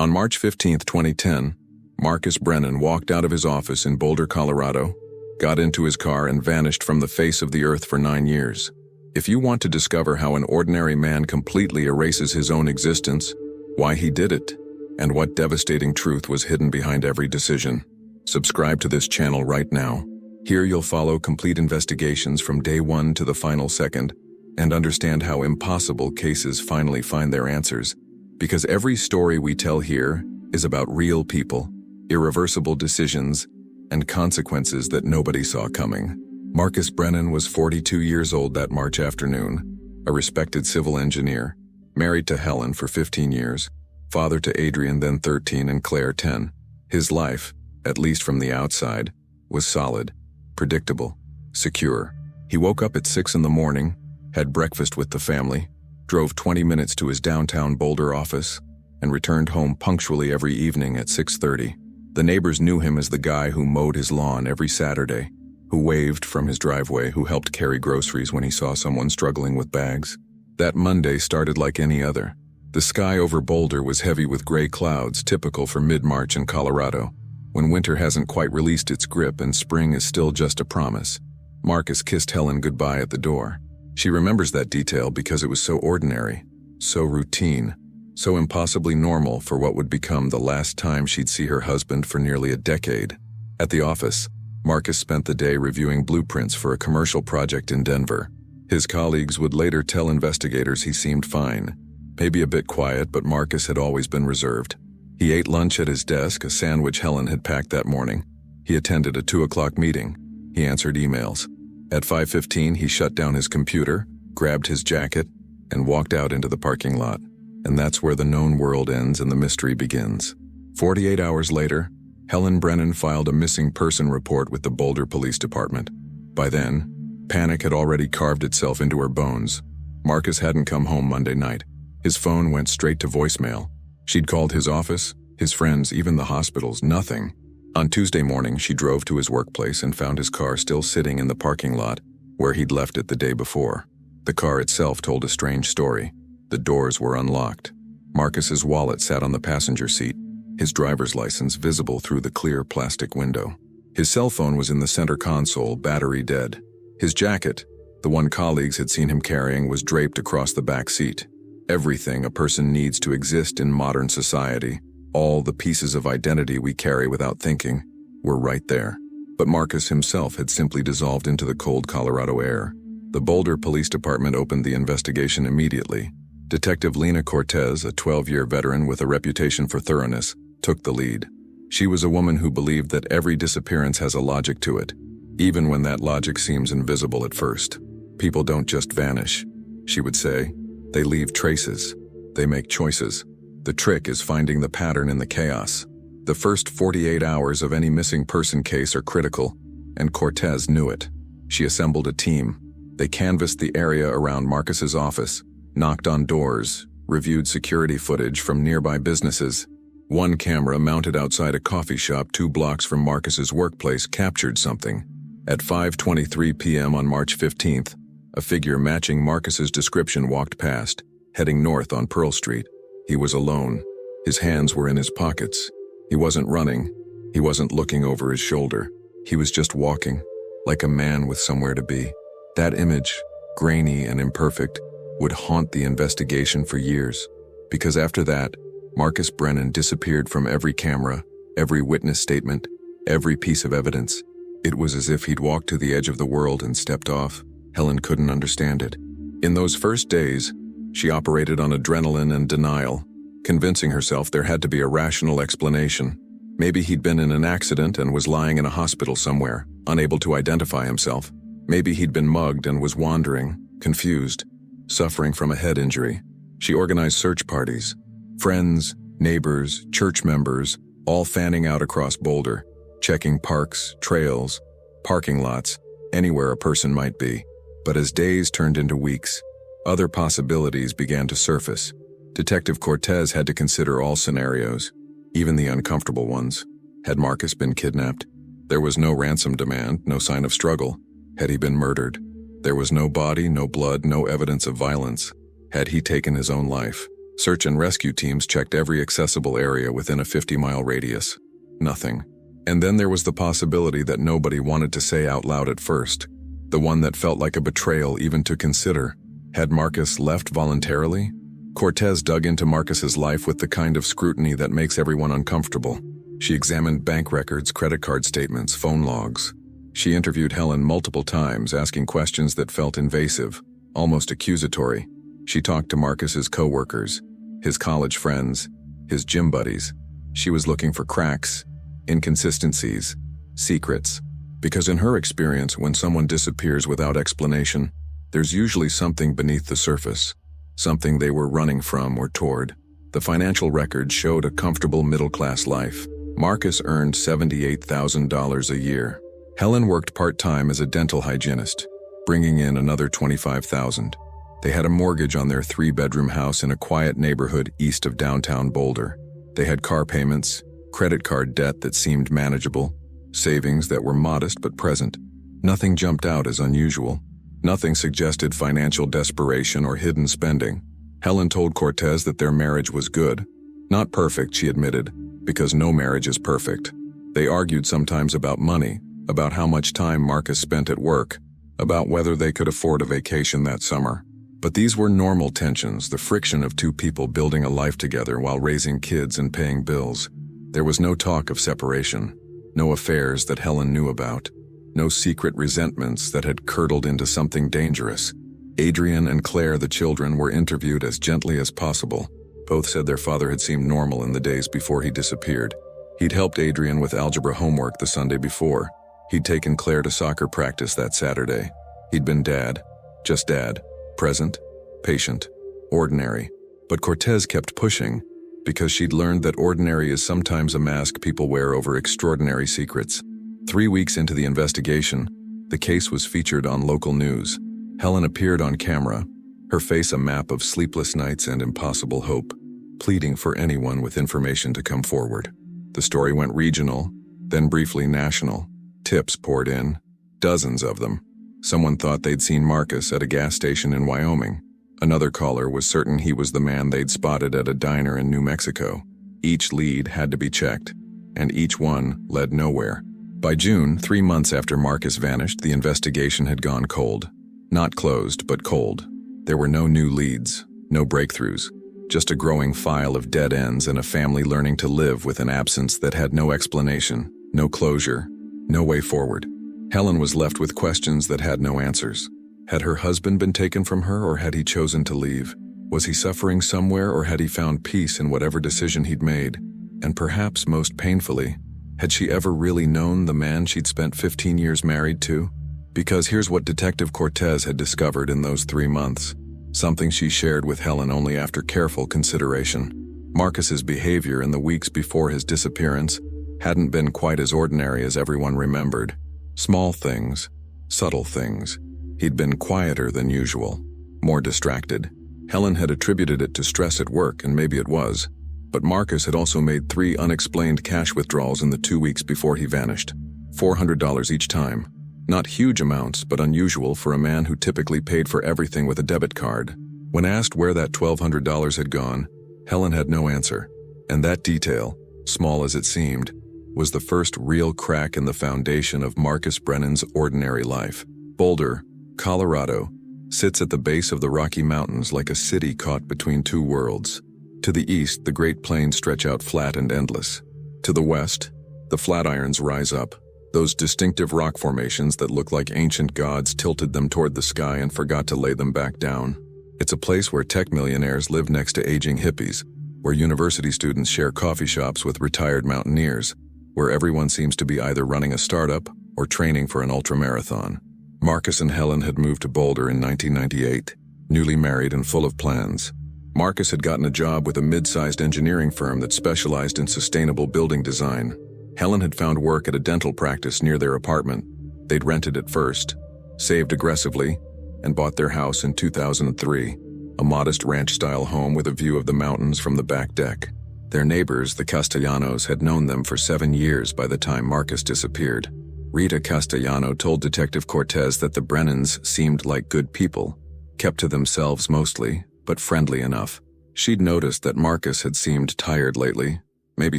On March 15, 2010, Marcus Brennan walked out of his office in Boulder, Colorado, got into his car and vanished from the face of the earth for 9 years. If you want to discover how an ordinary man completely erases his own existence, why he did it, and what devastating truth was hidden behind every decision, subscribe to this channel right now. Here you'll follow complete investigations from day one to the final second, and understand how impossible cases finally find their answers. Because every story we tell here is about real people, irreversible decisions, and consequences that nobody saw coming. Marcus Brennan was 42 years old that March afternoon, a respected civil engineer, married to Helen for 15 years, father to Adrian then 13 and Claire 10. His life, at least from the outside, was solid, predictable, secure. He woke up at 6 in the morning, had breakfast with the family, drove 20 minutes to his downtown Boulder office, and returned home punctually every evening at 6:30. The neighbors knew him as the guy who mowed his lawn every Saturday, who waved from his driveway, who helped carry groceries when he saw someone struggling with bags. That Monday started like any other. The sky over Boulder was heavy with gray clouds, typical for mid-March in Colorado, when winter hasn't quite released its grip and spring is still just a promise. Marcus kissed Helen goodbye at the door. She remembers that detail because it was so ordinary, so routine, so impossibly normal for what would become the last time she'd see her husband for nearly a decade. At the office, Marcus spent the day reviewing blueprints for a commercial project in Denver. His colleagues would later tell investigators he seemed fine, maybe a bit quiet, but Marcus had always been reserved. He ate lunch at his desk, a sandwich Helen had packed that morning. He attended a 2 o'clock meeting. He answered emails. At 5:15, he shut down his computer, grabbed his jacket, and walked out into the parking lot. And that's where the known world ends and the mystery begins. 48 hours later, Helen Brennan filed a missing person report with the Boulder Police Department. By then, panic had already carved itself into her bones. Marcus hadn't come home Monday night. His phone went straight to voicemail. She'd called his office, his friends, even the hospitals, nothing. On Tuesday morning, she drove to his workplace and found his car still sitting in the parking lot where he'd left it the day before. The car itself told a strange story. The doors were unlocked. Marcus's wallet sat on the passenger seat, his driver's license visible through the clear plastic window. His cell phone was in the center console, battery dead. His jacket, the one colleagues had seen him carrying, was draped across the back seat. Everything a person needs to exist in modern society, all the pieces of identity we carry without thinking, were right there. But Marcus himself had simply dissolved into the cold Colorado air. The Boulder Police Department opened the investigation immediately. Detective Lena Cortez, a 12-year veteran with a reputation for thoroughness, took the lead. She was a woman who believed that every disappearance has a logic to it, even when that logic seems invisible at first. People don't just vanish, she would say. They leave traces. They make choices. The trick is finding the pattern in the chaos. The first 48 hours of any missing person case are critical, and Cortez knew it. She assembled a team. They canvassed the area around Marcus's office, knocked on doors, reviewed security footage from nearby businesses. One camera mounted outside a coffee shop 2 blocks from Marcus's workplace captured something. At 5:23 p.m. on March 15th, a figure matching Marcus's description walked past, heading north on Pearl Street. He was alone. His hands were in his pockets. He wasn't running. He wasn't looking over his shoulder. He was just walking, like a man with somewhere to be. That image, grainy and imperfect, would haunt the investigation for years. Because after that, Marcus Brennan disappeared from every camera, every witness statement, every piece of evidence. It was as if he'd walked to the edge of the world and stepped off. Helen couldn't understand it. In those first days, she operated on adrenaline and denial, convincing herself there had to be a rational explanation. Maybe he'd been in an accident and was lying in a hospital somewhere, unable to identify himself. Maybe he'd been mugged and was wandering, confused, suffering from a head injury. She organized search parties. Friends, neighbors, church members, all fanning out across Boulder, checking parks, trails, parking lots, anywhere a person might be. But as days turned into weeks, other possibilities began to surface. Detective Cortez had to consider all scenarios, even the uncomfortable ones. Had Marcus been kidnapped? There was no ransom demand, no sign of struggle. Had he been murdered? There was no body, no blood, no evidence of violence. Had he taken his own life? Search and rescue teams checked every accessible area within a 50-mile radius. Nothing. And then there was the possibility that nobody wanted to say out loud at first, the one that felt like a betrayal even to consider. Had Marcus left voluntarily? Cortez dug into Marcus's life with the kind of scrutiny that makes everyone uncomfortable. She examined bank records, credit card statements, phone logs. She interviewed Helen multiple times, asking questions that felt invasive, almost accusatory. She talked to Marcus's co-workers, his college friends, his gym buddies. She was looking for cracks, inconsistencies, secrets. Because in her experience, when someone disappears without explanation, there's usually something beneath the surface, something they were running from or toward. The financial records showed a comfortable middle-class life. Marcus earned $78,000 a year. Helen worked part-time as a dental hygienist, bringing in another $25,000. They had a mortgage on their 3-bedroom house in a quiet neighborhood east of downtown Boulder. They had car payments, credit card debt that seemed manageable, savings that were modest but present. Nothing jumped out as unusual. Nothing suggested financial desperation or hidden spending. Helen told Cortez that their marriage was good. Not perfect, she admitted, because no marriage is perfect. They argued sometimes about money, about how much time Marcus spent at work, about whether they could afford a vacation that summer. But these were normal tensions, the friction of two people building a life together while raising kids and paying bills. There was no talk of separation, no affairs that Helen knew about, no secret resentments that had curdled into something dangerous. Adrian and Claire, the children, were interviewed as gently as possible. Both said their father had seemed normal in the days before he disappeared. He'd helped Adrian with algebra homework the Sunday before. He'd taken Claire to soccer practice that Saturday. He'd been dad, just dad, present, patient, ordinary. But Cortez kept pushing, because she'd learned that ordinary is sometimes a mask people wear over extraordinary secrets. 3 weeks into the investigation, the case was featured on local news. Helen appeared on camera, her face a map of sleepless nights and impossible hope, pleading for anyone with information to come forward. The story went regional, then briefly national. Tips poured in, dozens of them. Someone thought they'd seen Marcus at a gas station in Wyoming. Another caller was certain he was the man they'd spotted at a diner in New Mexico. Each lead had to be checked, and each one led nowhere. By June, 3 months after Marcus vanished, the investigation had gone cold. Not closed, but cold. There were no new leads, no breakthroughs, just a growing file of dead ends and a family learning to live with an absence that had no explanation, no closure, no way forward. Helen was left with questions that had no answers. Had her husband been taken from her, or had he chosen to leave? Was he suffering somewhere, or had he found peace in whatever decision he'd made? And perhaps most painfully, had she ever really known the man she'd spent 15 years married to? Because here's what Detective Cortez had discovered in those 3 months, something she shared with Helen only after careful consideration. Marcus's behavior in the weeks before his disappearance hadn't been quite as ordinary as everyone remembered. Small things, subtle things. He'd been quieter than usual, more distracted. Helen had attributed it to stress at work, and maybe it was. But Marcus had also made 3 unexplained cash withdrawals in the 2 weeks before he vanished. $400 each time. Not huge amounts, but unusual for a man who typically paid for everything with a debit card. When asked where that $1,200 had gone, Helen had no answer. And that detail, small as it seemed, was the first real crack in the foundation of Marcus Brennan's ordinary life. Boulder, Colorado, sits at the base of the Rocky Mountains like a city caught between 2 worlds. To the east, the Great Plains stretch out flat and endless. To the west, the Flatirons rise up, those distinctive rock formations that look like ancient gods tilted them toward the sky and forgot to lay them back down. It's a place where tech millionaires live next to aging hippies, where university students share coffee shops with retired mountaineers, where everyone seems to be either running a startup or training for an ultramarathon. Marcus and Helen had moved to Boulder in 1998, newly married and full of plans. Marcus had gotten a job with a mid-sized engineering firm that specialized in sustainable building design. Helen had found work at a dental practice near their apartment. They'd rented it first, saved aggressively, and bought their house in 2003, a modest ranch-style home with a view of the mountains from the back deck. Their neighbors, the Castellanos, had known them for 7 years by the time Marcus disappeared. Rita Castellano told Detective Cortez that the Brennans seemed like good people, kept to themselves mostly, but friendly enough. She'd noticed that Marcus had seemed tired lately, maybe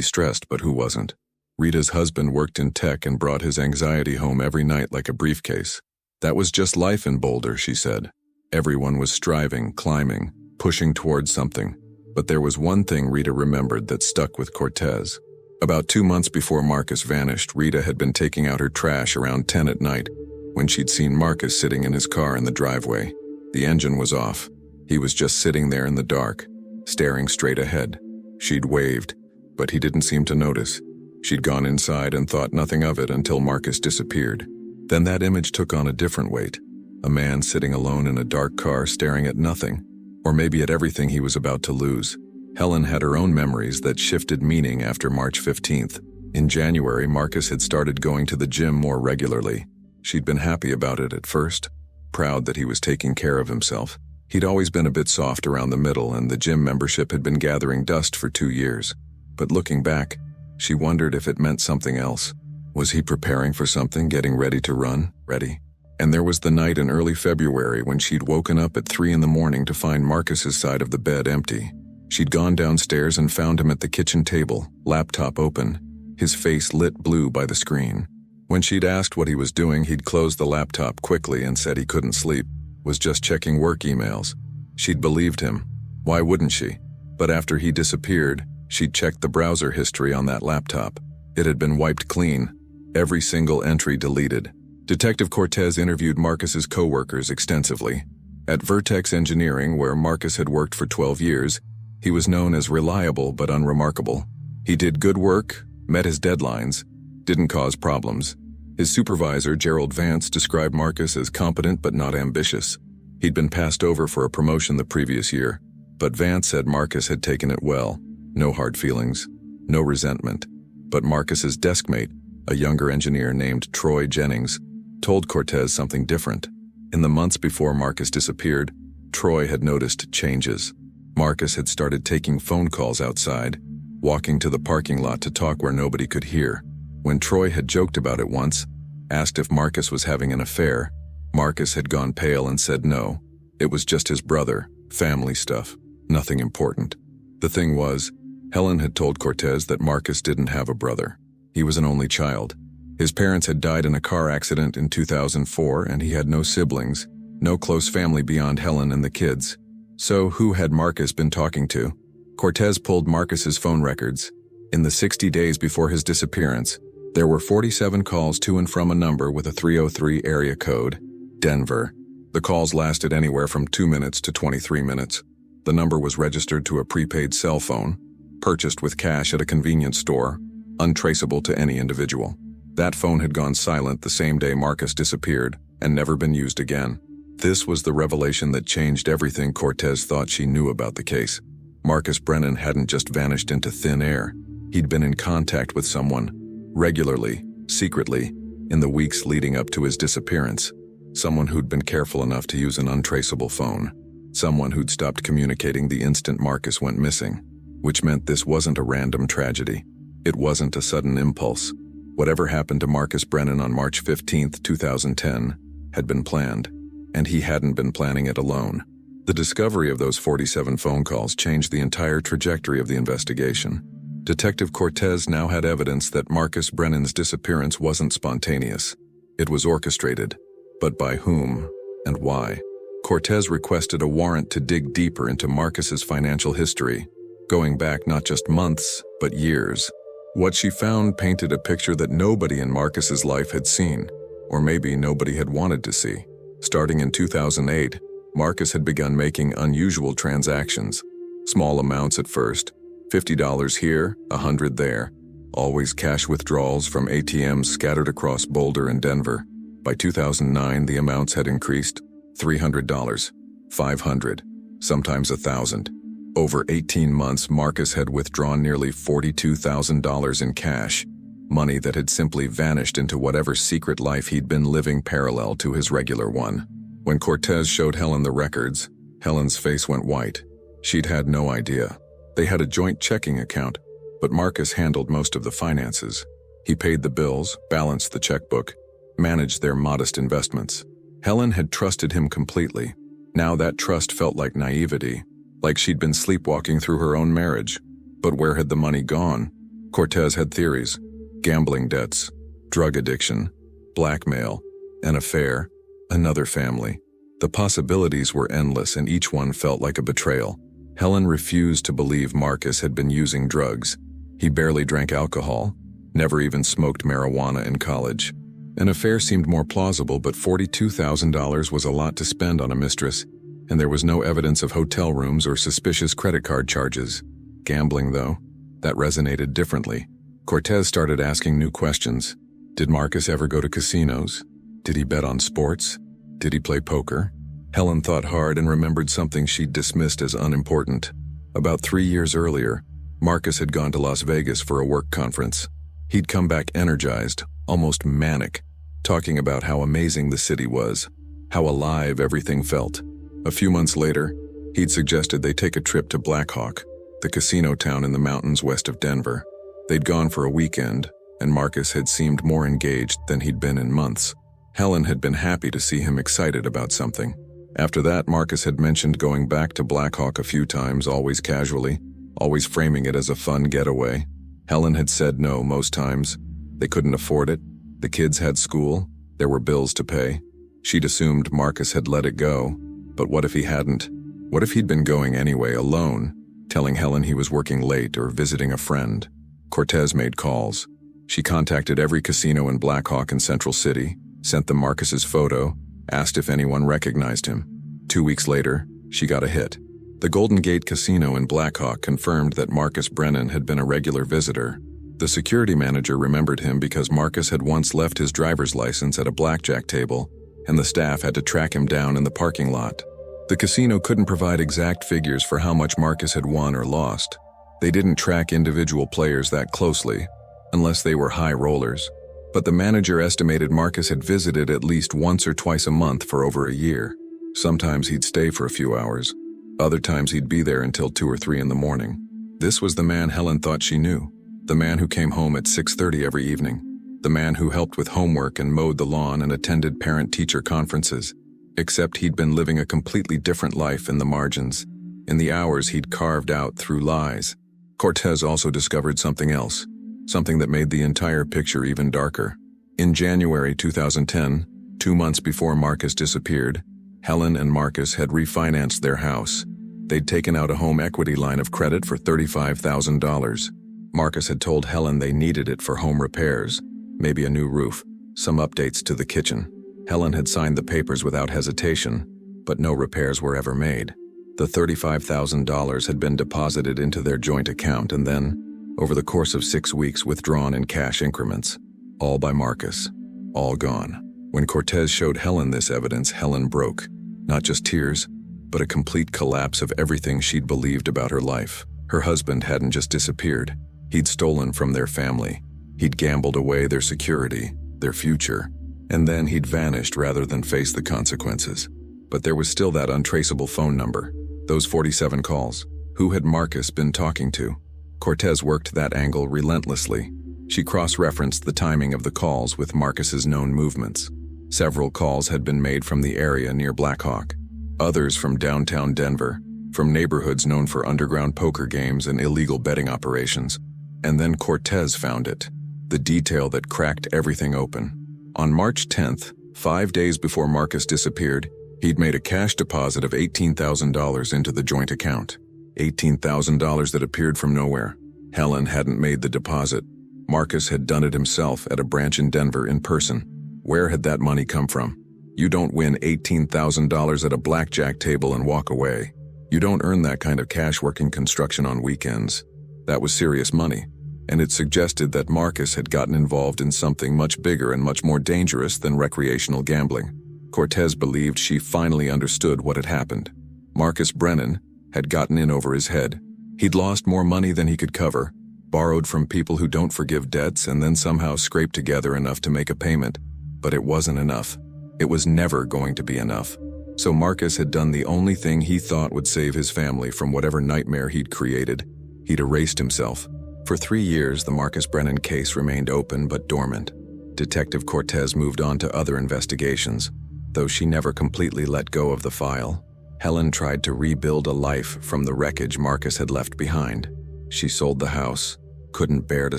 stressed, but who wasn't? Rita's husband worked in tech and brought his anxiety home every night like a briefcase. That was just life in Boulder, she said. Everyone was striving, climbing, pushing towards something. But there was one thing Rita remembered that stuck with Cortez. About 2 months before Marcus vanished, Rita had been taking out her trash around 10 at night when she'd seen Marcus sitting in his car in the driveway. The engine was off. He was just sitting there in the dark, staring straight ahead. She'd waved, but he didn't seem to notice. She'd gone inside and thought nothing of it until Marcus disappeared. Then that image took on a different weight. A man sitting alone in a dark car staring at nothing, or maybe at everything he was about to lose. Helen had her own memories that shifted meaning after March 15th. In January, Marcus had started going to the gym more regularly. She'd been happy about it at first, proud that he was taking care of himself. He'd always been a bit soft around the middle, and the gym membership had been gathering dust for 2 years. But looking back, she wondered if it meant something else. Was he preparing for something, getting ready to run? Ready? And there was the night in early February when she'd woken up at 3 in the morning to find Marcus's side of the bed empty. She'd gone downstairs and found him at the kitchen table, laptop open, his face lit blue by the screen. When she'd asked what he was doing, he'd closed the laptop quickly and said he couldn't sleep, was just checking work emails. She'd believed him. Why wouldn't she? But after he disappeared, she'd checked the browser history on that laptop. It had been wiped clean, every single entry deleted. Detective Cortez interviewed Marcus's co-workers extensively. At Vertex Engineering, where Marcus had worked for 12 years, he was known as reliable but unremarkable. He did good work, met his deadlines, didn't cause problems. His supervisor, Gerald Vance, described Marcus as competent but not ambitious. He'd been passed over for a promotion the previous year, but Vance said Marcus had taken it well. No hard feelings, no resentment. But Marcus's deskmate, a younger engineer named Troy Jennings, told Cortez something different. In the months before Marcus disappeared, Troy had noticed changes. Marcus had started taking phone calls outside, walking to the parking lot to talk where nobody could hear. When Troy had joked about it once, asked if Marcus was having an affair, Marcus had gone pale and said no. It was just his brother, family stuff, nothing important. The thing was, Helen had told Cortez that Marcus didn't have a brother. He was an only child. His parents had died in a car accident in 2004, and he had no siblings, no close family beyond Helen and the kids. So who had Marcus been talking to? Cortez pulled Marcus's phone records. In the 60 days before his disappearance, there were 47 calls to and from a number with a 303 area code, Denver. The calls lasted anywhere from 2 minutes to 23 minutes. The number was registered to a prepaid cell phone, purchased with cash at a convenience store, untraceable to any individual. That phone had gone silent the same day Marcus disappeared and never been used again. This was the revelation that changed everything Cortez thought she knew about the case. Marcus Brennan hadn't just vanished into thin air. He'd been in contact with someone, regularly, secretly, in the weeks leading up to his disappearance. Someone who'd been careful enough to use an untraceable phone. Someone who'd stopped communicating the instant Marcus went missing. Which meant this wasn't a random tragedy. It wasn't a sudden impulse. Whatever happened to Marcus Brennan on March 15, 2010, had been planned. And he hadn't been planning it alone. The discovery of those 47 phone calls changed the entire trajectory of the investigation. Detective Cortez now had evidence that Marcus Brennan's disappearance wasn't spontaneous. It was orchestrated. But by whom and why? Cortez requested a warrant to dig deeper into Marcus's financial history, going back not just months, but years. What she found painted a picture that nobody in Marcus's life had seen, or maybe nobody had wanted to see. Starting in 2008, Marcus had begun making unusual transactions. Small amounts at first, $50 here, $100 there. Always cash withdrawals from ATMs scattered across Boulder and Denver. By 2009, the amounts had increased, $300, $500, sometimes $1,000. Over 18 months, Marcus had withdrawn nearly $42,000 in cash, money that had simply vanished into whatever secret life he'd been living parallel to his regular one. When Cortez showed Helen the records, Helen's face went white. She'd had no idea. They had a joint checking account, but Marcus handled most of the finances. He paid the bills, balanced the checkbook, managed their modest investments. Helen had trusted him completely. Now that trust felt like naivety. like she'd been sleepwalking through her own marriage. But where had the money gone? Cortez had theories: gambling debts, drug addiction, blackmail, an affair, another family. The possibilities were endless, and each one felt like a betrayal. Helen refused to believe Marcus had been using drugs. He barely drank alcohol, never even smoked marijuana in college. An affair seemed more plausible, but $42,000 was a lot to spend on a mistress, and there was no evidence of hotel rooms or suspicious credit card charges. Gambling, though, that resonated differently. Cortez started asking new questions. Did Marcus ever go to casinos? Did he bet on sports? Did he play poker? Helen thought hard and remembered something she'd dismissed as unimportant. About 3 years earlier, Marcus had gone to Las Vegas for a work conference. He'd come back energized, almost manic, talking about how amazing the city was, how alive everything felt. A few months later, he'd suggested they take a trip to Black Hawk, the casino town in the mountains west of Denver. They'd gone for a weekend, and Marcus had seemed more engaged than he'd been in months. Helen had been happy to see him excited about something. After that, Marcus had mentioned going back to Black Hawk a few times, always casually, always framing it as a fun getaway. Helen had said no most times. They couldn't afford it. The kids had school. There were bills to pay. She'd assumed Marcus had let it go. But what if he hadn't? What if he'd been going anyway, alone, telling Helen he was working late or visiting a friend? Cortez made calls. She contacted every casino in Black Hawk and Central City, sent them Marcus's photo, asked if anyone recognized him. 2 weeks later, she got a hit. The Golden Gate Casino in Black Hawk confirmed that Marcus Brennan had been a regular visitor. The security manager remembered him because Marcus had once left his driver's license at a blackjack table, and the staff had to track him down in the parking lot. The casino couldn't provide exact figures for how much Marcus had won or lost. They didn't track individual players that closely, unless they were high rollers. But the manager estimated Marcus had visited at least once or twice a month for over a year. Sometimes he'd stay for a few hours. Other times he'd be there until 2 or 3 in the morning. This was the man Helen thought she knew. The man who came home at 6:30 every evening. The man who helped with homework and mowed the lawn and attended parent-teacher conferences. Except he'd been living a completely different life in the margins, in the hours he'd carved out through lies. Cortez also discovered something else. Something that made the entire picture even darker. In January 2010, 2 months before Marcus disappeared, Helen and Marcus had refinanced their house. They'd taken out a home equity line of credit for $35,000. Marcus had told Helen they needed it for home repairs, maybe a new roof, some updates to the kitchen. Helen had signed the papers without hesitation, but no repairs were ever made. The $35,000 had been deposited into their joint account and then, over the course of 6 weeks, withdrawn in cash increments. All by Marcus. All gone. When Cortez showed Helen this evidence, Helen broke. Not just tears, but a complete collapse of everything she'd believed about her life. Her husband hadn't just disappeared. He'd stolen from their family. He'd gambled away their security, their future, and then he'd vanished rather than face the consequences. But there was still that untraceable phone number. Those 47 calls. Who had Marcus been talking to? Cortez worked that angle relentlessly. She cross-referenced the timing of the calls with Marcus's known movements. Several calls had been made from the area near Black Hawk, others from downtown Denver, from neighborhoods known for underground poker games and illegal betting operations. And then Cortez found it, the detail that cracked everything open. On March 10th, 5 days before Marcus disappeared, he'd made a cash deposit of $18,000 into the joint account. $18,000 that appeared from nowhere. Helen hadn't made the deposit. Marcus had done it himself at a branch in Denver in person. Where had that money come from? You don't win $18,000 at a blackjack table and walk away. You don't earn that kind of cash working construction on weekends. That was serious money, and it suggested that Marcus had gotten involved in something much bigger and much more dangerous than recreational gambling. Cortez believed she finally understood what had happened. Marcus Brennan had gotten in over his head. He'd lost more money than he could cover, borrowed from people who don't forgive debts, and then somehow scraped together enough to make a payment. But it wasn't enough. It was never going to be enough. So Marcus had done the only thing he thought would save his family from whatever nightmare he'd created. He'd erased himself. For 3 years, the Marcus Brennan case remained open but dormant. Detective Cortez moved on to other investigations, though she never completely let go of the file. Helen tried to rebuild a life from the wreckage Marcus had left behind. She sold the house, couldn't bear to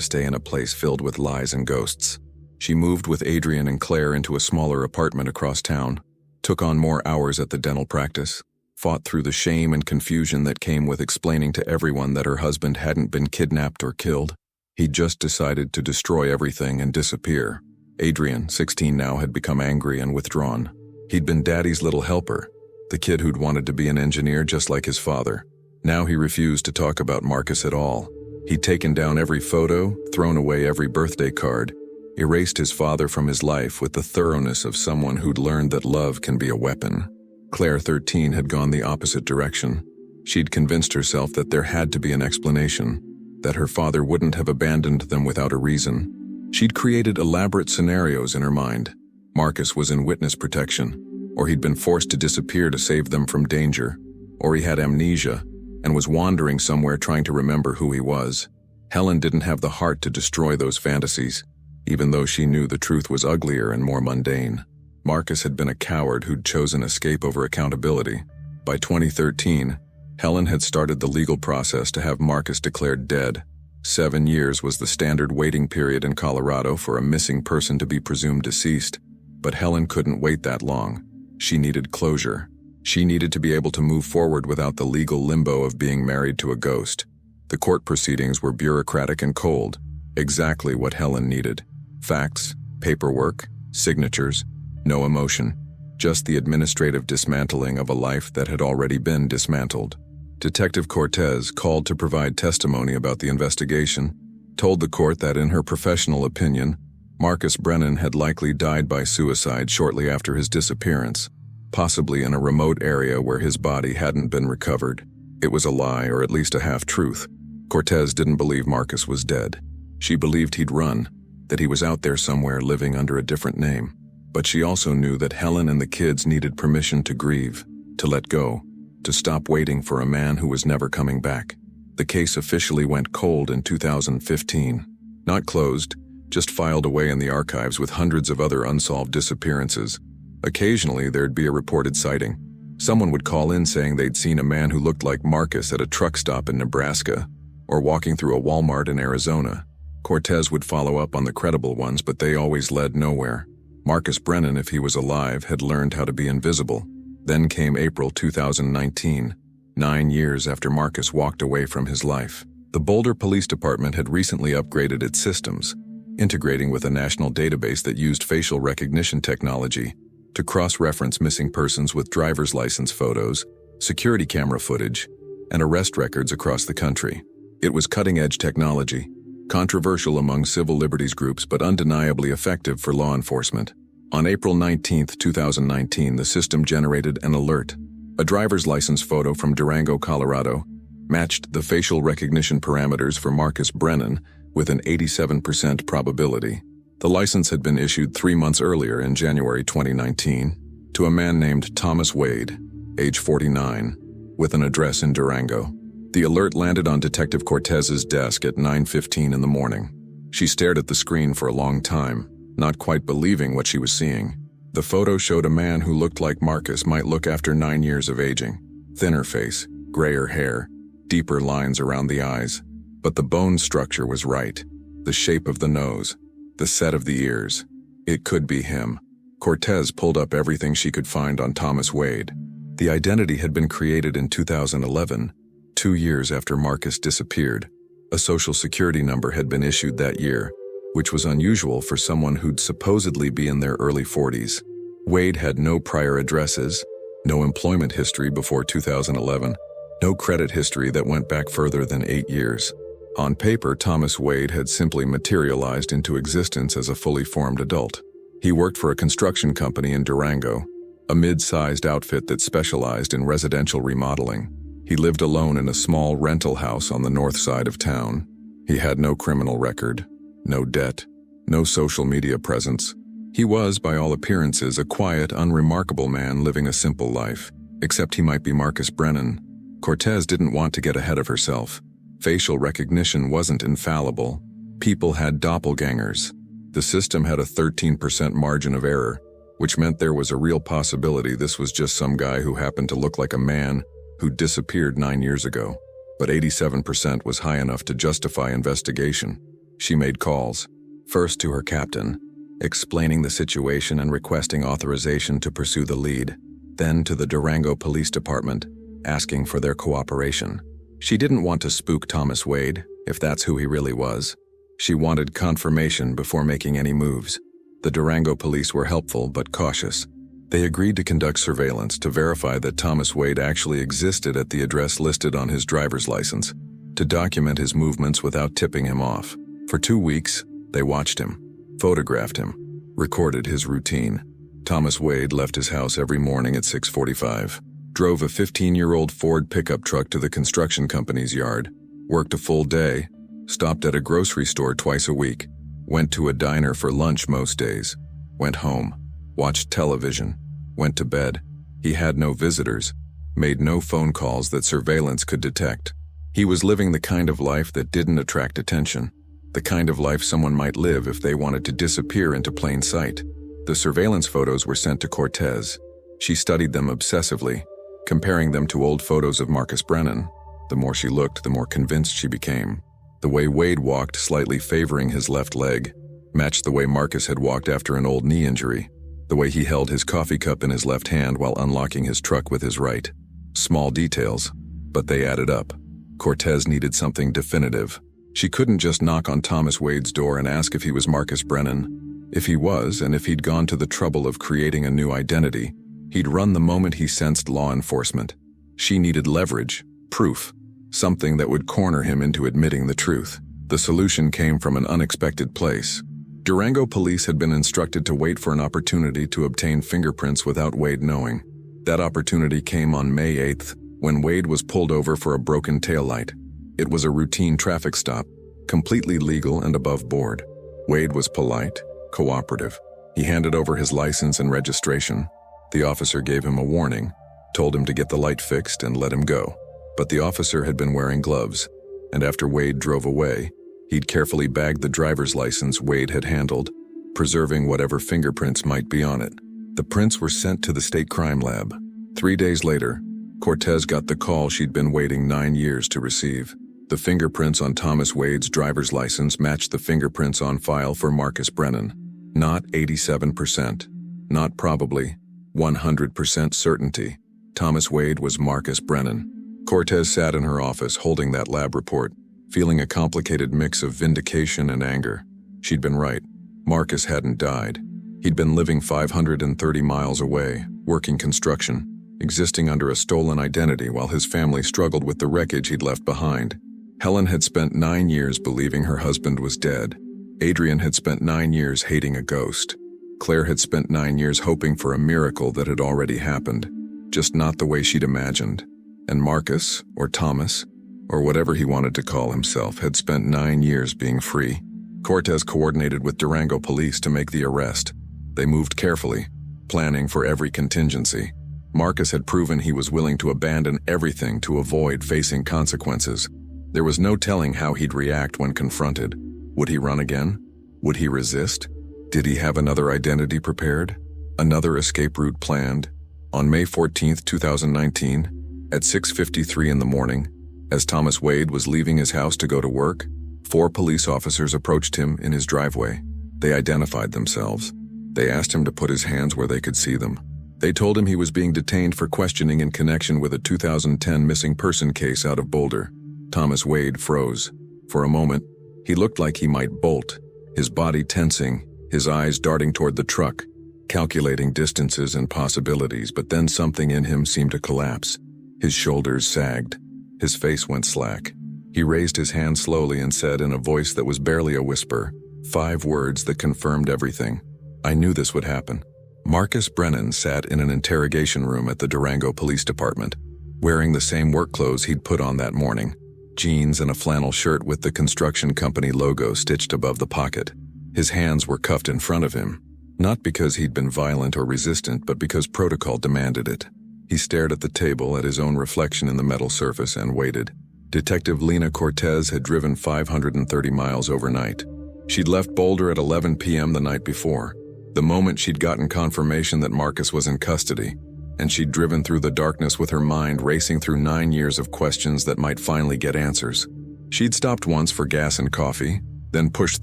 stay in a place filled with lies and ghosts. She moved with Adrian and Claire into a smaller apartment across town, took on more hours at the dental practice, fought through the shame and confusion that came with explaining to everyone that her husband hadn't been kidnapped or killed. He'd just decided to destroy everything and disappear. Adrian, 16 now, had become angry and withdrawn. He'd been Daddy's little helper, the kid who'd wanted to be an engineer just like his father. Now he refused to talk about Marcus at all. He'd taken down every photo, thrown away every birthday card, erased his father from his life with the thoroughness of someone who'd learned that love can be a weapon. Claire, 13, had gone the opposite direction. She'd convinced herself that there had to be an explanation, that her father wouldn't have abandoned them without a reason. She'd created elaborate scenarios in her mind. Marcus was in witness protection, or he'd been forced to disappear to save them from danger, or he had amnesia and was wandering somewhere trying to remember who he was. Helen didn't have the heart to destroy those fantasies, even though she knew the truth was uglier and more mundane. Marcus had been a coward who'd chosen escape over accountability. By 2013, Helen had started the legal process to have Marcus declared dead. 7 years was the standard waiting period in Colorado for a missing person to be presumed deceased, but Helen couldn't wait that long. She needed closure. She needed to be able to move forward without the legal limbo of being married to a ghost. The court proceedings were bureaucratic and cold, exactly what Helen needed. Facts, paperwork, signatures, no emotion, just the administrative dismantling of a life that had already been dismantled. Detective Cortez, called to provide testimony about the investigation, told the court that in her professional opinion, Marcus Brennan had likely died by suicide shortly after his disappearance, possibly in a remote area where his body hadn't been recovered. It was a lie, or at least a half-truth. Cortez didn't believe Marcus was dead. She believed he'd run, that he was out there somewhere living under a different name. But she also knew that Helen and the kids needed permission to grieve, to let go, to stop waiting for a man who was never coming back. The case officially went cold in 2015. Not closed, just filed away in the archives with hundreds of other unsolved disappearances. Occasionally, there'd be a reported sighting. Someone would call in saying they'd seen a man who looked like Marcus at a truck stop in Nebraska, or walking through a Walmart in Arizona. Cortez would follow up on the credible ones, but they always led nowhere. Marcus Brennan, if he was alive, had learned how to be invisible. Then came April 2019, 9 years after Marcus walked away from his life. The Boulder Police Department had recently upgraded its systems, integrating with a national database that used facial recognition technology to cross-reference missing persons with driver's license photos, security camera footage, and arrest records across the country. It was cutting-edge technology, controversial among civil liberties groups but undeniably effective for law enforcement. On April 19, 2019, the system generated an alert. A driver's license photo from Durango, Colorado, matched the facial recognition parameters for Marcus Brennan with an 87% probability. The license had been issued 3 months earlier in January 2019 to a man named Thomas Wade, age 49, with an address in Durango. The alert landed on Detective Cortez's desk at 9:15 in the morning. She stared at the screen for a long time, not quite believing what she was seeing. The photo showed a man who looked like Marcus might look after 9 years of aging. Thinner face, grayer hair, deeper lines around the eyes. But the bone structure was right. The shape of the nose, the set of the ears. It could be him. Cortez pulled up everything she could find on Thomas Wade. The identity had been created in 2011, 2 years after Marcus disappeared. A social security number had been issued that year, which was unusual for someone who'd supposedly be in their early 40s. Wade had no prior addresses, no employment history before 2011, no credit history that went back further than 8 years. On paper, Thomas Wade had simply materialized into existence as a fully formed adult. He worked for a construction company in Durango, a mid-sized outfit that specialized in residential remodeling. He lived alone in a small rental house on the north side of town. He had no criminal record, no debt, no social media presence. He was, by all appearances, a quiet, unremarkable man living a simple life. Except he might be Marcus Brennan. Cortez didn't want to get ahead of herself. Facial recognition wasn't infallible. People had doppelgangers. The system had a 13% margin of error, which meant there was a real possibility this was just some guy who happened to look like a man who disappeared 9 years ago. But 87% was high enough to justify investigation. She made calls, first to her captain, explaining the situation and requesting authorization to pursue the lead, then to the Durango Police Department, asking for their cooperation. She didn't want to spook Thomas Wade, if that's who he really was. She wanted confirmation before making any moves. The Durango police were helpful but cautious. They agreed to conduct surveillance to verify that Thomas Wade actually existed at the address listed on his driver's license, to document his movements without tipping him off. For 2 weeks, they watched him, photographed him, recorded his routine. Thomas Wade left his house every morning at 6:45, drove a 15-year-old Ford pickup truck to the construction company's yard, worked a full day, stopped at a grocery store twice a week, went to a diner for lunch most days, went home, watched television, went to bed. He had no visitors, made no phone calls that surveillance could detect. He was living the kind of life that didn't attract attention, the kind of life someone might live if they wanted to disappear into plain sight. The surveillance photos were sent to Cortez. She studied them obsessively, comparing them to old photos of Marcus Brennan. The more she looked, the more convinced she became. The way Wade walked, slightly favoring his left leg, matched the way Marcus had walked after an old knee injury. The way he held his coffee cup in his left hand while unlocking his truck with his right. Small details, but they added up. Cortez needed something definitive. She couldn't just knock on Thomas Wade's door and ask if he was Marcus Brennan. If he was, and if he'd gone to the trouble of creating a new identity, he'd run the moment he sensed law enforcement. She needed leverage, proof, something that would corner him into admitting the truth. The solution came from an unexpected place. Durango police had been instructed to wait for an opportunity to obtain fingerprints without Wade knowing. That opportunity came on May 8th, when Wade was pulled over for a broken taillight. It was a routine traffic stop, completely legal and above board. Wade was polite, cooperative. He handed over his license and registration. The officer gave him a warning, told him to get the light fixed and let him go. But the officer had been wearing gloves, and after Wade drove away, he'd carefully bagged the driver's license Wade had handled, preserving whatever fingerprints might be on it. The prints were sent to the state crime lab. 3 days later, Cortez got the call she'd been waiting 9 years to receive. The fingerprints on Thomas Wade's driver's license matched the fingerprints on file for Marcus Brennan. Not 87%, not probably, 100% certainty. Thomas Wade was Marcus Brennan. Cortez sat in her office holding that lab report, feeling a complicated mix of vindication and anger. She'd been right. Marcus hadn't died. He'd been living 530 miles away, working construction, existing under a stolen identity while his family struggled with the wreckage he'd left behind. Helen had spent 9 years believing her husband was dead. Adrian had spent 9 years hating a ghost. Claire had spent 9 years hoping for a miracle that had already happened, just not the way she'd imagined. And Marcus, or Thomas, or whatever he wanted to call himself, had spent 9 years being free. Cortez coordinated with Durango police to make the arrest. They moved carefully, planning for every contingency. Marcus had proven he was willing to abandon everything to avoid facing consequences. There was no telling how he'd react when confronted. Would he run again? Would he resist? Did he have another identity prepared? Another escape route planned? On May 14, 2019, at 6:53 in the morning, as Thomas Wade was leaving his house to go to work, 4 police officers approached him in his driveway. They identified themselves. They asked him to put his hands where they could see them. They told him he was being detained for questioning in connection with a 2010 missing person case out of Boulder. Thomas Wade froze. For a moment, he looked like he might bolt, his body tensing, his eyes darting toward the truck, calculating distances and possibilities, but then something in him seemed to collapse. His shoulders sagged. His face went slack. He raised his hand slowly and said in a voice that was barely a whisper, 5 words that confirmed everything. I knew this would happen. Marcus Brennan sat in an interrogation room at the Durango Police Department, wearing the same work clothes he'd put on that morning, jeans and a flannel shirt with the construction company logo stitched above the pocket. His hands were cuffed in front of him, not because he'd been violent or resistant, but because protocol demanded it. He stared at the table, at his own reflection in the metal surface, and waited. Detective Lena Cortez had driven 530 miles overnight. She'd left Boulder at 11 p.m. the night before. The moment she'd gotten confirmation that Marcus was in custody, and she'd driven through the darkness with her mind racing through 9 years of questions that might finally get answers. She'd stopped once for gas and coffee, then pushed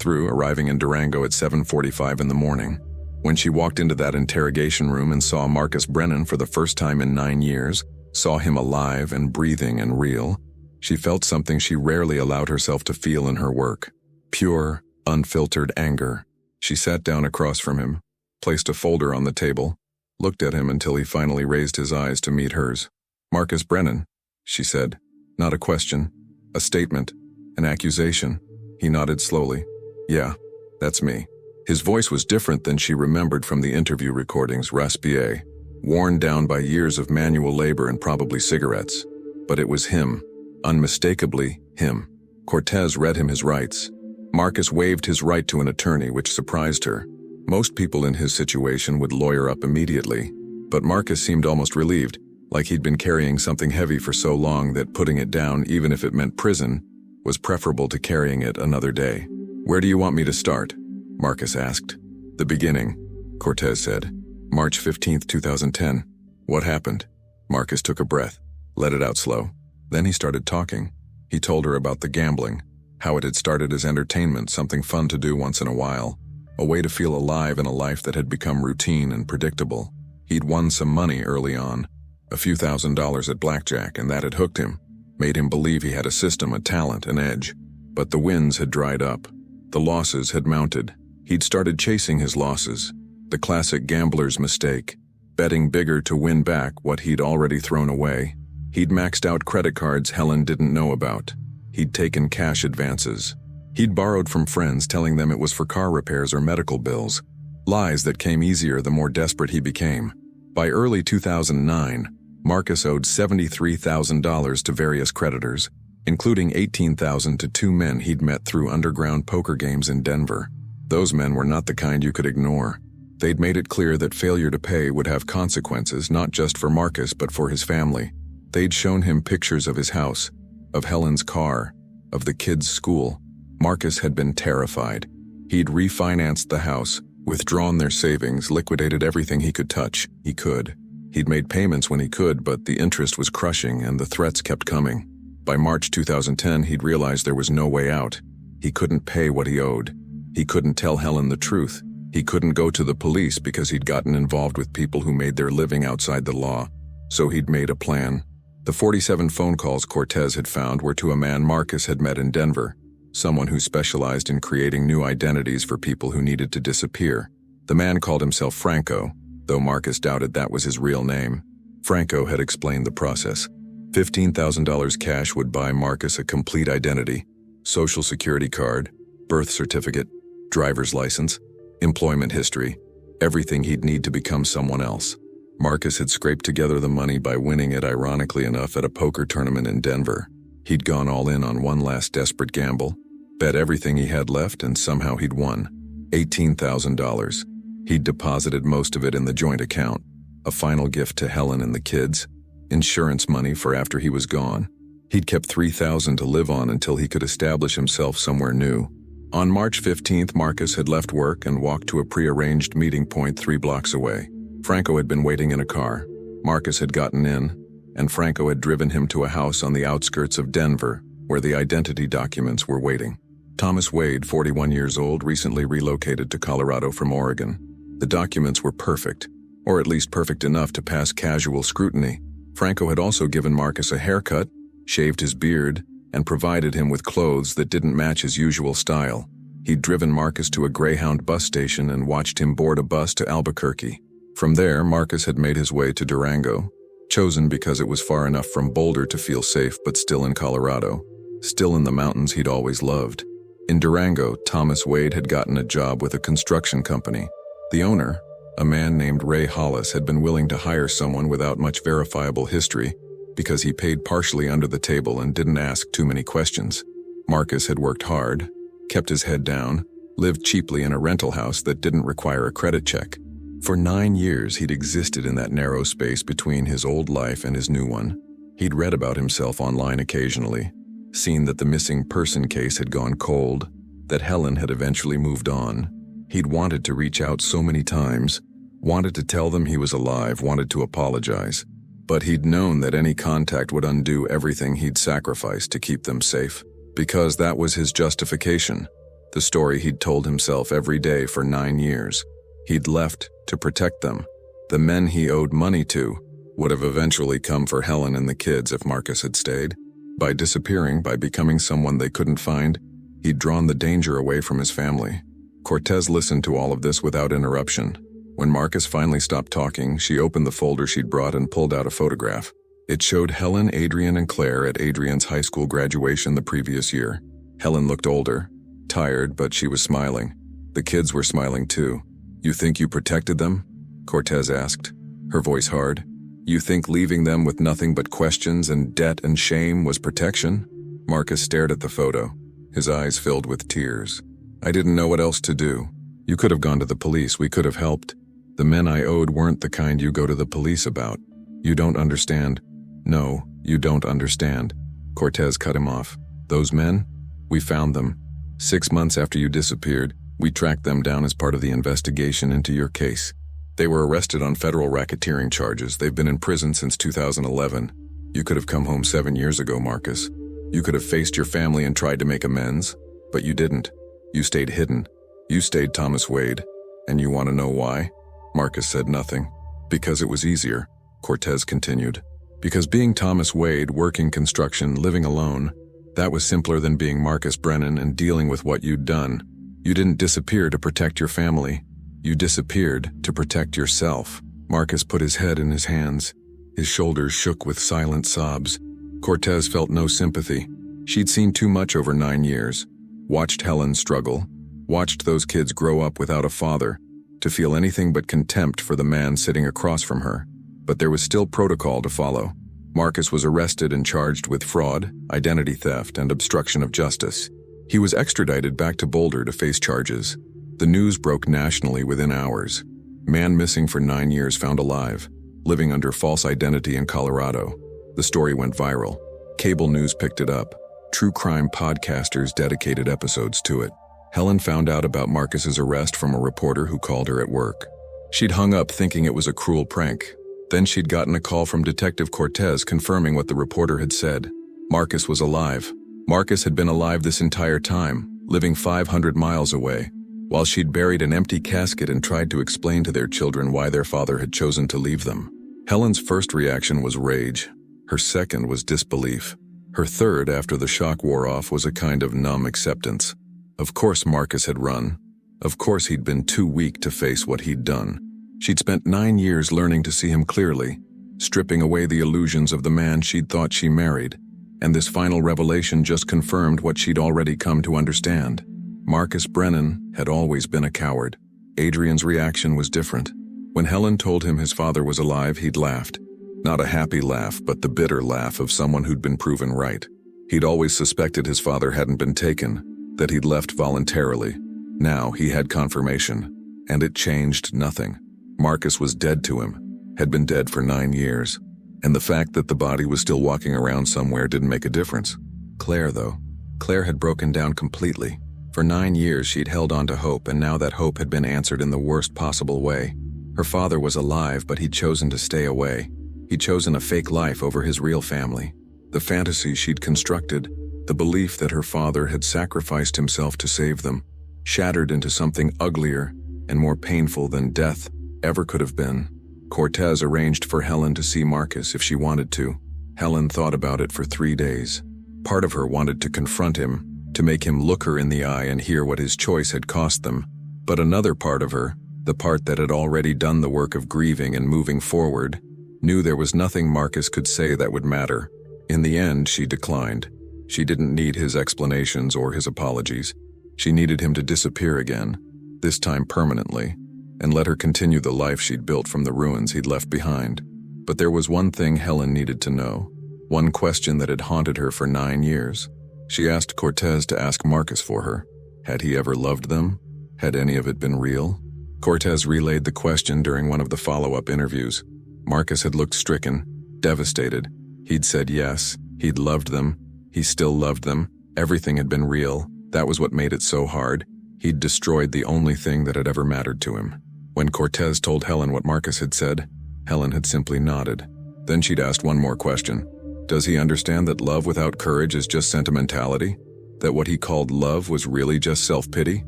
through, arriving in Durango at 7:45 in the morning. When she walked into that interrogation room and saw Marcus Brennan for the first time in 9 years, saw him alive and breathing and real, she felt something she rarely allowed herself to feel in her work. Pure, unfiltered anger. She sat down across from him, placed a folder on the table, looked at him until he finally raised his eyes to meet hers. "Marcus Brennan," she said. Not a question, a statement, an accusation. He nodded slowly. "Yeah, that's me." His voice was different than she remembered from the interview recordings, raspier, worn down by years of manual labor and probably cigarettes. But it was him, unmistakably him. Cortez read him his rights. Marcus waived his right to an attorney, which surprised her. Most people in his situation would lawyer up immediately, but Marcus seemed almost relieved, like he'd been carrying something heavy for so long that putting it down, even if it meant prison, was preferable to carrying it another day. "Where do you want me to start?" Marcus asked. "The beginning," Cortez said. "March 15th, 2010. What happened?" Marcus took a breath, let it out slow. Then he started talking. He told her about the gambling, how it had started as entertainment, something fun to do once in a while, a way to feel alive in a life that had become routine and predictable. He'd won some money early on, a few $1,000s at blackjack, and that had hooked him, made him believe he had a system, a talent, an edge. But the wins had dried up. The losses had mounted. He'd started chasing his losses, the classic gambler's mistake, betting bigger to win back what he'd already thrown away. He'd maxed out credit cards Helen didn't know about. He'd taken cash advances. He'd borrowed from friends, telling them it was for car repairs or medical bills, lies that came easier the more desperate he became. By early 2009, Marcus owed $73,000 to various creditors, including $18,000 to 2 men he'd met through underground poker games in Denver. Those men were not the kind you could ignore. They'd made it clear that failure to pay would have consequences, not just for Marcus but for his family. They'd shown him pictures of his house, of Helen's car, of the kids' school. Marcus had been terrified. He'd refinanced the house, withdrawn their savings, liquidated everything he could touch. He'd made payments when he could, but the interest was crushing and the threats kept coming. By March 2010, he'd realized there was no way out. He couldn't pay what he owed. He couldn't tell Helen the truth. He couldn't go to the police because he'd gotten involved with people who made their living outside the law. So he'd made a plan. The 47 phone calls Cortez had found were to a man Marcus had met in Denver, someone who specialized in creating new identities for people who needed to disappear. The man called himself Franco, though Marcus doubted that was his real name. Franco had explained the process. $15,000 cash would buy Marcus a complete identity, social security card, birth certificate, driver's license, employment history, everything he'd need to become someone else. Marcus had scraped together the money by winning it, ironically enough, at a poker tournament in Denver. He'd gone all in on one last desperate gamble, bet everything he had left, and somehow he'd won. $18,000. He'd deposited most of it in the joint account, a final gift to Helen and the kids, insurance money for after he was gone. He'd kept $3,000 to live on until he could establish himself somewhere new. On March 15th, Marcus had left work and walked to a prearranged meeting point 3 blocks away. Franco had been waiting in a car. Marcus had gotten in, and Franco had driven him to a house on the outskirts of Denver, where the identity documents were waiting. Thomas Wade, 41 years old, recently relocated to Colorado from Oregon. The documents were perfect, or at least perfect enough to pass casual scrutiny. Franco had also given Marcus a haircut, shaved his beard, and provided him with clothes that didn't match his usual style. He'd driven Marcus to a Greyhound bus station and watched him board a bus to Albuquerque. From there, Marcus had made his way to Durango, chosen because it was far enough from Boulder to feel safe but still in Colorado, still in the mountains he'd always loved. In Durango, Thomas Wade had gotten a job with a construction company. The owner, a man named Ray Hollis, had been willing to hire someone without much verifiable history because he paid partially under the table and didn't ask too many questions. Marcus had worked hard, kept his head down, lived cheaply in a rental house that didn't require a credit check. For 9 years, he'd existed in that narrow space between his old life and his new one. He'd read about himself online occasionally, seen that the missing person case had gone cold, that Helen had eventually moved on, He'd wanted to reach out so many times, wanted to tell them he was alive, wanted to apologize. But he'd known that any contact would undo everything he'd sacrificed to keep them safe. Because that was his justification, the story he'd told himself every day for 9 years. He'd left to protect them. The men he owed money to would have eventually come for Helen and the kids if Marcus had stayed. By disappearing, by becoming someone they couldn't find, he'd drawn the danger away from his family. Cortez listened to all of this without interruption. When Marcus finally stopped talking, she opened the folder she'd brought and pulled out a photograph. It showed Helen, Adrian, and Claire at Adrian's high school graduation the previous year. Helen looked older, tired, but she was smiling. The kids were smiling too. "You think you protected them?" Cortez asked, her voice hard. "You think leaving them with nothing but questions and debt and shame was protection?" Marcus stared at the photo, his eyes filled with tears. "I didn't know what else to do. You could have gone to the police, we could have helped. The men I owed weren't the kind you go to the police about. You don't understand." "No, you don't understand." Cortez cut him off. "Those men? We found them. 6 months after you disappeared, we tracked them down as part of the investigation into your case. They were arrested on federal racketeering charges. They've been in prison since 2011. You could have come home 7 years ago, Marcus. You could have faced your family and tried to make amends, but you didn't. You stayed hidden. You stayed Thomas Wade. And you want to know why?" Marcus said nothing. "Because it was easier," Cortez continued. "Because being Thomas Wade, working construction, living alone, that was simpler than being Marcus Brennan and dealing with what you'd done. You didn't disappear to protect your family. You disappeared to protect yourself." Marcus put his head in his hands. His shoulders shook with silent sobs. Cortez felt no sympathy. She'd seen too much over 9 years. Watched Helen struggle. Watched those kids grow up without a father. To feel anything but contempt for the man sitting across from her. But there was still protocol to follow. Marcus was arrested and charged with fraud, identity theft, and obstruction of justice. He was extradited back to Boulder to face charges. The news broke nationally within hours. Man missing for 9 years found alive, living under false identity in Colorado. The story went viral. Cable news picked it up. True crime podcasters dedicated episodes to it. Helen found out about Marcus's arrest from a reporter who called her at work. She'd hung up thinking it was a cruel prank. Then she'd gotten a call from Detective Cortez confirming what the reporter had said. Marcus was alive. Marcus had been alive this entire time, living 500 miles away, while she'd buried an empty casket and tried to explain to their children why their father had chosen to leave them. Helen's first reaction was rage. Her second was disbelief. Her third, after the shock wore off, was a kind of numb acceptance. Of course Marcus had run. Of course he'd been too weak to face what he'd done. She'd spent 9 years learning to see him clearly, stripping away the illusions of the man she'd thought she married, and this final revelation just confirmed what she'd already come to understand. Marcus Brennan had always been a coward. Adrian's reaction was different. When Helen told him his father was alive, he'd laughed. Not a happy laugh, but the bitter laugh of someone who'd been proven right. He'd always suspected his father hadn't been taken, that he'd left voluntarily. Now he had confirmation, and it changed nothing. Marcus was dead to him, had been dead for 9 years, and the fact that the body was still walking around somewhere didn't make a difference. Claire, though. Claire had broken down completely. For 9 years she'd held on to hope, and now that hope had been answered in the worst possible way. Her father was alive, but he'd chosen to stay away. He'd chosen a fake life over his real family. The fantasy she'd constructed, the belief that her father had sacrificed himself to save them, shattered into something uglier and more painful than death ever could have been. Cortez arranged for Helen to see Marcus if she wanted to. Helen thought about it for 3 days. Part of her wanted to confront him, to make him look her in the eye and hear what his choice had cost them. But another part of her, the part that had already done the work of grieving and moving forward, knew there was nothing Marcus could say that would matter. In the end, she declined. She didn't need his explanations or his apologies. She needed him to disappear again, this time permanently, and let her continue the life she'd built from the ruins he'd left behind. But there was one thing Helen needed to know, one question that had haunted her for 9 years. She asked Cortez to ask Marcus for her. Had he ever loved them? Had any of it been real? Cortez relayed the question during one of the follow-up interviews. Marcus had looked stricken, devastated. He'd said yes, he'd loved them, he still loved them, everything had been real. That was what made it so hard. He'd destroyed the only thing that had ever mattered to him. When Cortez told Helen what Marcus had said, Helen had simply nodded. Then she'd asked one more question. Does he understand that love without courage is just sentimentality? That what he called love was really just self-pity?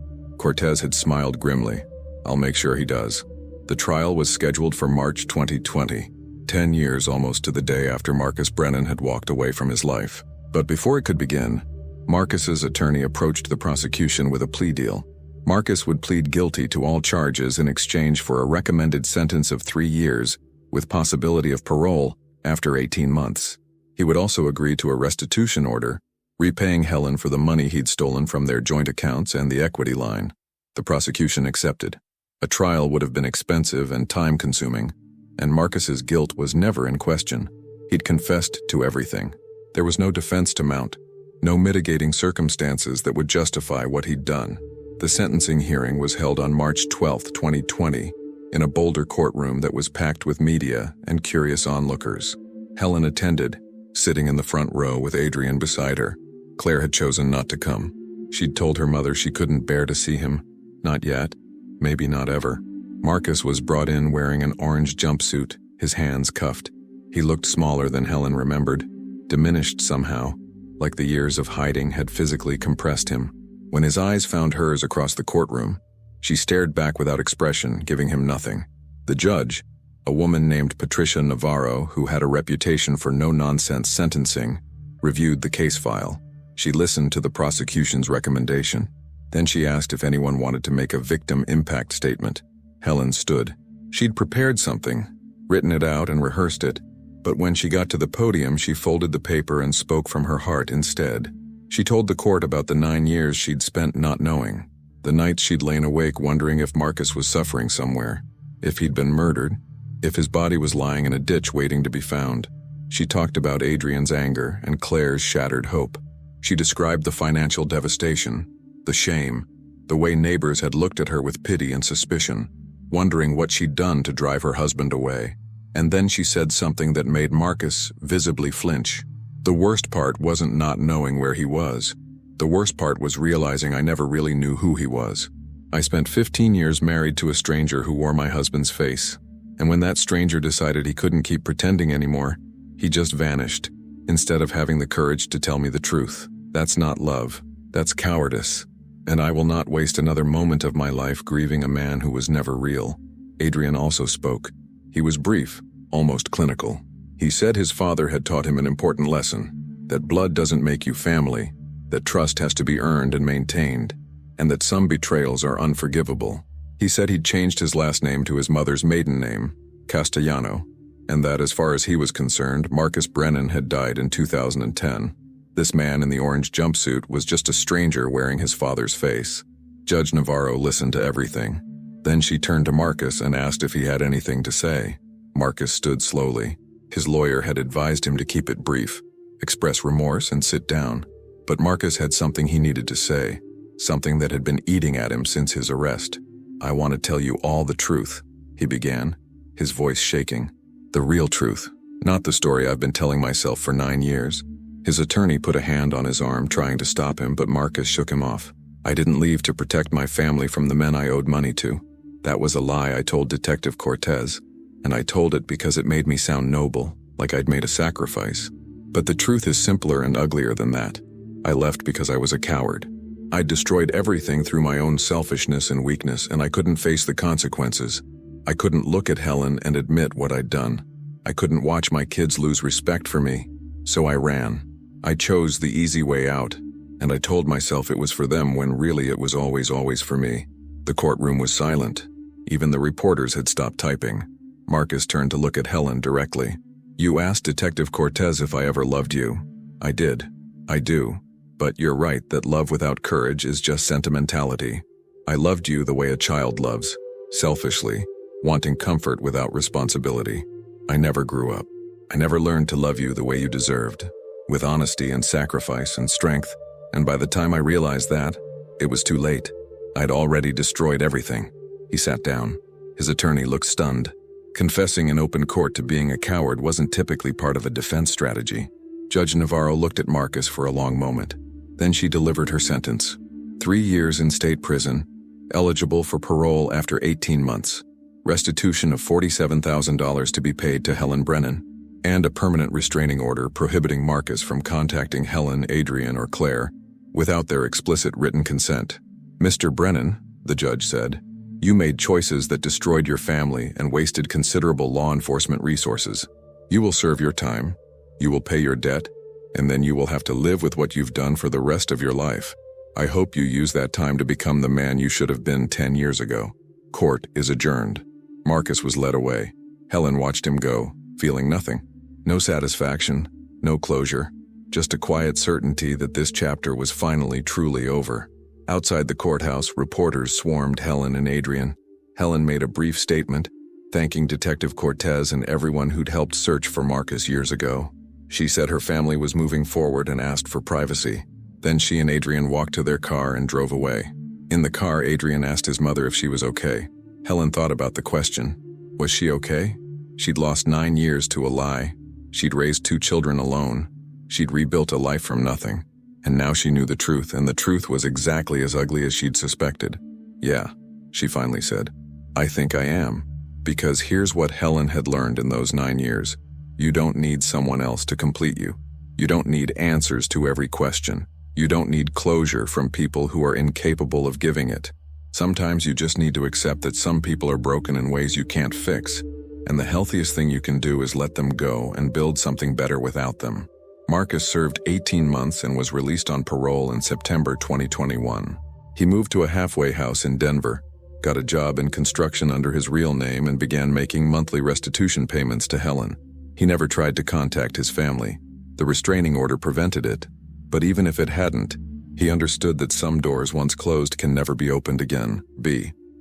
Cortez had smiled grimly. I'll make sure he does. The trial was scheduled for March 2020, 10 years almost to the day after Marcus Brennan had walked away from his life. But before it could begin, Marcus's attorney approached the prosecution with a plea deal. Marcus would plead guilty to all charges in exchange for a recommended sentence of 3 years, with possibility of parole after 18 months. He would also agree to a restitution order, repaying Helen for the money he'd stolen from their joint accounts and the equity line. The prosecution accepted. A trial would have been expensive and time-consuming, and Marcus's guilt was never in question. He'd confessed to everything. There was no defense to mount, no mitigating circumstances that would justify what he'd done. The sentencing hearing was held on March 12, 2020, in a Boulder courtroom that was packed with media and curious onlookers. Helen attended, sitting in the front row with Adrian beside her. Claire had chosen not to come. She'd told her mother she couldn't bear to see him. Not yet, maybe not ever. Marcus was brought in wearing an orange jumpsuit, his hands cuffed. He looked smaller than Helen remembered, diminished somehow, like the years of hiding had physically compressed him. When his eyes found hers across the courtroom, she stared back without expression, giving him nothing. The judge, a woman named Patricia Navarro, who had a reputation for no-nonsense sentencing, reviewed the case file. She listened to the prosecution's recommendation. Then she asked if anyone wanted to make a victim impact statement. Helen stood. She'd prepared something, written it out and rehearsed it, but when she got to the podium, she folded the paper and spoke from her heart instead. She told the court about the 9 years she'd spent not knowing, the nights she'd lain awake wondering if Marcus was suffering somewhere, if he'd been murdered, if his body was lying in a ditch waiting to be found. She talked about Adrian's anger and Claire's shattered hope. She described the financial devastation, the shame, the way neighbors had looked at her with pity and suspicion, wondering what she'd done to drive her husband away. And then she said something that made Marcus visibly flinch. The worst part wasn't not knowing where he was. The worst part was realizing I never really knew who he was. I spent 15 years married to a stranger who wore my husband's face. And when that stranger decided he couldn't keep pretending anymore, he just vanished, instead of having the courage to tell me the truth. That's not love. That's cowardice. And I will not waste another moment of my life grieving a man who was never real. Adrian also spoke. He was brief, almost clinical. He said his father had taught him an important lesson, that blood doesn't make you family, that trust has to be earned and maintained, and that some betrayals are unforgivable. He said he'd changed his last name to his mother's maiden name, Castellano, and that as far as he was concerned, Marcus Brennan had died in 2010. This man in the orange jumpsuit was just a stranger wearing his father's face. Judge Navarro listened to everything. Then she turned to Marcus and asked if he had anything to say. Marcus stood slowly. His lawyer had advised him to keep it brief, express remorse and sit down. But Marcus had something he needed to say, something that had been eating at him since his arrest. I want to tell you all the truth, he began, his voice shaking. The real truth, not the story I've been telling myself for 9 years. His attorney put a hand on his arm, trying to stop him, but Marcus shook him off. I didn't leave to protect my family from the men I owed money to. That was a lie I told Detective Cortez, and I told it because it made me sound noble, like I'd made a sacrifice. But the truth is simpler and uglier than that. I left because I was a coward. I'd destroyed everything through my own selfishness and weakness, and I couldn't face the consequences. I couldn't look at Helen and admit what I'd done. I couldn't watch my kids lose respect for me. So I ran. I chose the easy way out, and I told myself it was for them when really it was always for me. The courtroom was silent. Even the reporters had stopped typing. Marcus turned to look at Helen directly. You asked Detective Cortez if I ever loved you. I did. I do. But you're right that love without courage is just sentimentality. I loved you the way a child loves, selfishly, wanting comfort without responsibility. I never grew up. I never learned to love you the way you deserved, with honesty and sacrifice and strength, and by the time I realized that, it was too late. I'd already destroyed everything. He sat down. His attorney looked stunned. Confessing in open court to being a coward wasn't typically part of a defense strategy. Judge Navarro looked at Marcus for a long moment. Then she delivered her sentence. 3 years in state prison, eligible for parole after 18 months, restitution of $47,000 to be paid to Helen Brennan, and a permanent restraining order prohibiting Marcus from contacting Helen, Adrian, or Claire without their explicit written consent. "Mr. Brennan," the judge said, "you made choices that destroyed your family and wasted considerable law enforcement resources. You will serve your time, you will pay your debt, and then you will have to live with what you've done for the rest of your life. I hope you use that time to become the man you should have been 10 years ago." Court is adjourned. Marcus was led away. Helen watched him go, feeling nothing. No satisfaction, no closure, just a quiet certainty that this chapter was finally truly over. Outside the courthouse, reporters swarmed Helen and Adrian. Helen made a brief statement, thanking Detective Cortez and everyone who'd helped search for Marcus years ago. She said her family was moving forward and asked for privacy. Then she and Adrian walked to their car and drove away. In the car, Adrian asked his mother if she was okay. Helen thought about the question. Was she okay? She'd lost 9 years to a lie. She'd raised 2 children alone. She'd rebuilt a life from nothing. And now she knew the truth, and the truth was exactly as ugly as she'd suspected. "Yeah," she finally said. "I think I am." Because here's what Helen had learned in those 9 years. You don't need someone else to complete you. You don't need answers to every question. You don't need closure from people who are incapable of giving it. Sometimes you just need to accept that some people are broken in ways you can't fix, and the healthiest thing you can do is let them go and build something better without them. Marcus served 18 months and was released on parole in September 2021. He moved to a halfway house in Denver, got a job in construction under his real name, and began making monthly restitution payments to Helen. He never tried to contact his family. The restraining order prevented it. But even if it hadn't, he understood that some doors once closed can never be opened again.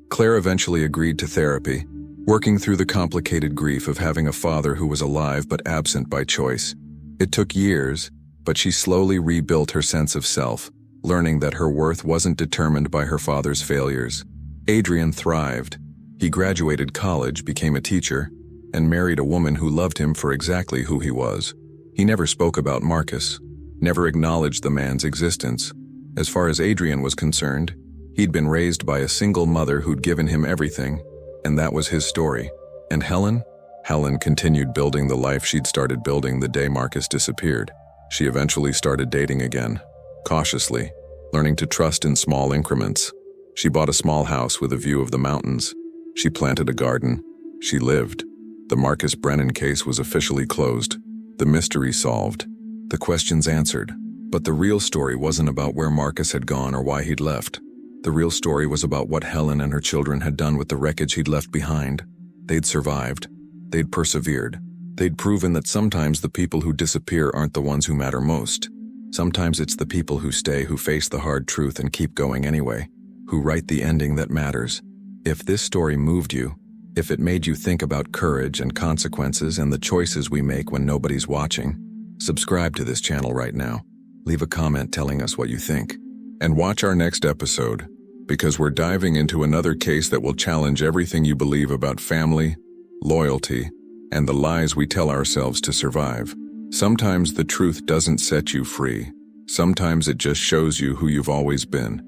Claire eventually agreed to therapy, working through the complicated grief of having a father who was alive but absent by choice. It took years, but she slowly rebuilt her sense of self, learning that her worth wasn't determined by her father's failures. Adrian thrived. He graduated college, became a teacher, and married a woman who loved him for exactly who he was. He never spoke about Marcus, never acknowledged the man's existence. As far as Adrian was concerned, he'd been raised by a single mother who'd given him everything, and that was his story. And Helen? Helen continued building the life she'd started building the day Marcus disappeared. She eventually started dating again, cautiously, learning to trust in small increments. She bought a small house with a view of the mountains. She planted a garden. She lived. The Marcus Brennan case was officially closed, the mystery solved, the questions answered. But the real story wasn't about where Marcus had gone or why he'd left. The real story was about what Helen and her children had done with the wreckage he'd left behind. They'd survived. They'd persevered. They'd proven that sometimes the people who disappear aren't the ones who matter most. Sometimes it's the people who stay, who face the hard truth and keep going anyway, who write the ending that matters. If this story moved you, if it made you think about courage and consequences and the choices we make when nobody's watching, subscribe to this channel right now. Leave a comment telling us what you think. And watch our next episode, because we're diving into another case that will challenge everything you believe about family, loyalty, and the lies we tell ourselves to survive. Sometimes the truth doesn't set you free. Sometimes it just shows you who you've always been.